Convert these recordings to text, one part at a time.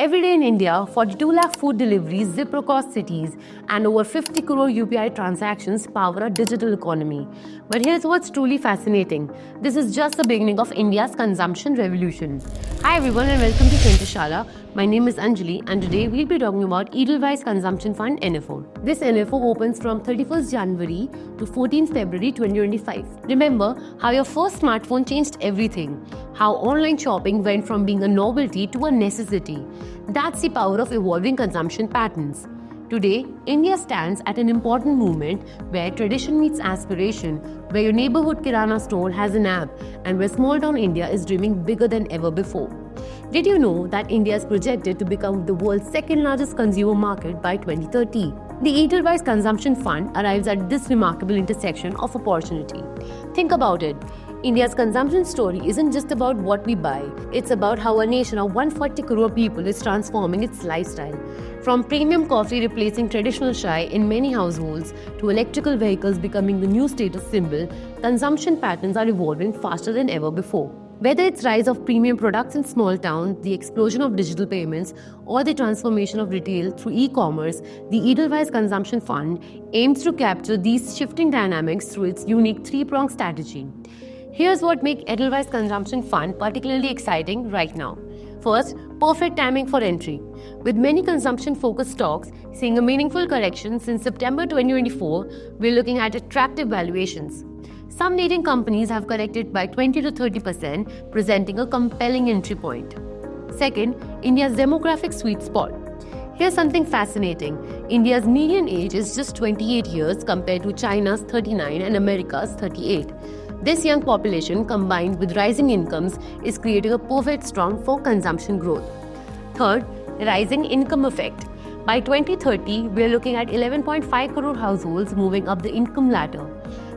Every day in India, 42 lakh food deliveries zip across cities and over 50 crore UPI transactions power a digital economy. But here's what's truly fascinating. This is just the beginning of India's consumption revolution. Hi everyone and welcome to Shala. My name is Anjali and today we'll be talking about Edelweiss Consumption Fund NFO. This NFO opens from 31st January to 14th February 2025. Remember how your first smartphone changed everything. How online shopping went from being a novelty to a necessity. That's the power of evolving consumption patterns. Today, India stands at an important moment where tradition meets aspiration, where your neighborhood Kirana store has an app, and where small town India is dreaming bigger than ever before. Did you know that India is projected to become the world's second largest consumer market by 2030? The Edelweiss Consumption Fund arrives at this remarkable intersection of opportunity. Think about it. India's consumption story isn't just about what we buy, it's about how a nation of 140 crore people is transforming its lifestyle. From premium coffee replacing traditional chai in many households to electrical vehicles becoming the new status symbol, consumption patterns are evolving faster than ever before. Whether it's rise of premium products in small towns, the explosion of digital payments, or the transformation of retail through e-commerce, the Edelweiss Consumption Fund aims to capture these shifting dynamics through its unique three-pronged strategy. Here's what makes Edelweiss Consumption Fund particularly exciting right now. First, perfect timing for entry. With many consumption-focused stocks seeing a meaningful correction since September 2024, we're looking at attractive valuations. Some leading companies have corrected by 20 to 30%, presenting a compelling entry point. Second, India's demographic sweet spot. Here's something fascinating. India's median age is just 28 years compared to China's 39 and America's 38. This young population, combined with rising incomes, is creating a perfect storm for consumption growth. Third, rising income effect. By 2030, we're looking at 11.5 crore households moving up the income ladder.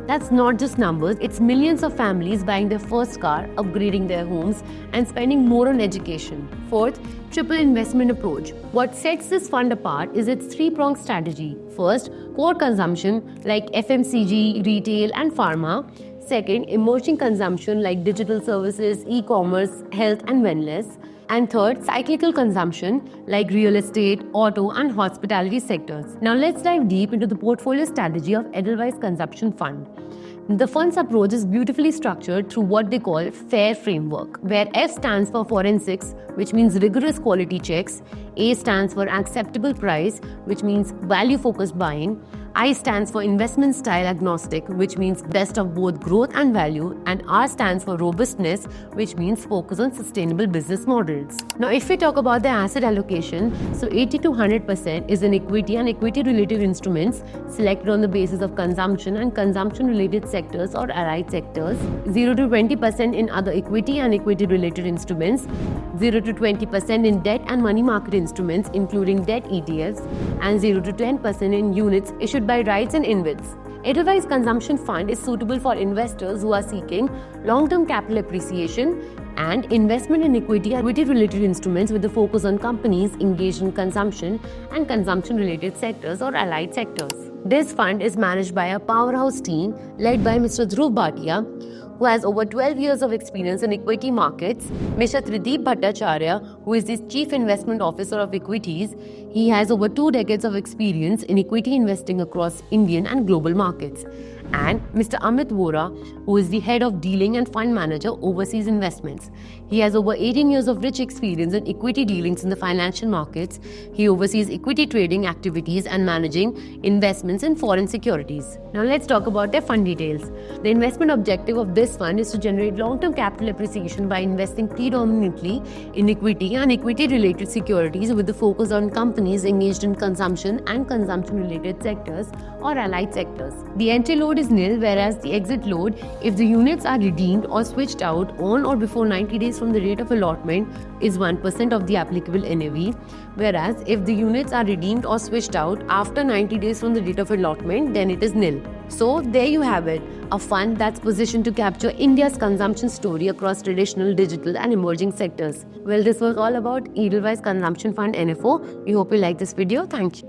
That's not just numbers, it's millions of families buying their first car, upgrading their homes, and spending more on education. Fourth, triple investment approach. What sets this fund apart is its three-pronged strategy. First, core consumption like FMCG, retail, and pharma. Second, emerging consumption like digital services, e-commerce, health, and wellness. And third, cyclical consumption like real estate, auto, and hospitality sectors. Now let's dive deep into the portfolio strategy of Edelweiss Consumption Fund. The fund's approach is beautifully structured through what they call FAIR framework, where F stands for forensics, which means rigorous quality checks, A stands for acceptable price, which means value-focused buying, I stands for investment style agnostic, which means best of both growth and value, and R stands for robustness, which means focus on sustainable business models. Now, if we talk about the asset allocation, so 80 to 100% is in equity and equity-related instruments selected on the basis of consumption and consumption-related sectors or allied sectors, 0 to 20% in other equity and equity-related instruments, 0 to 20% in debt and money market instruments, including debt ETFs, and 0 to 10% in units issued by REITs and InvITs. Edelweiss Consumption Fund is suitable for investors who are seeking long-term capital appreciation and investment in equity-related instruments with a focus on companies engaged in consumption and consumption-related sectors or allied sectors. This fund is managed by a powerhouse team led by Mr. Dhruv Bhatia, who has over 12 years of experience in equity markets, Mr. Trideep Bhattacharya, who is the Chief Investment Officer of Equities. He has over 2 decades of experience in equity investing across Indian and global markets. And Mr. Amit Vora, who is the Head of Dealing and Fund Manager Overseas Investments. He has over 18 years of rich experience in equity dealings in the financial markets. He oversees equity trading activities and managing investments in foreign securities. Now let's talk about their fund details. The investment objective of this fund is to generate long-term capital appreciation by investing predominantly in equity and equity-related securities with the focus on companies engaged in consumption and consumption-related sectors or allied sectors. The entry load is nil, whereas the exit load, if the units are redeemed or switched out on or before 90 days from the date of allotment, is 1% of the applicable NAV, whereas if the units are redeemed or switched out after 90 days from the date of allotment, then it is nil. So there you have it, a fund that's positioned to capture India's consumption story across traditional, digital, and emerging sectors. Well, this was all about Edelweiss Consumption Fund NFO. We hope you like this video. Thank you.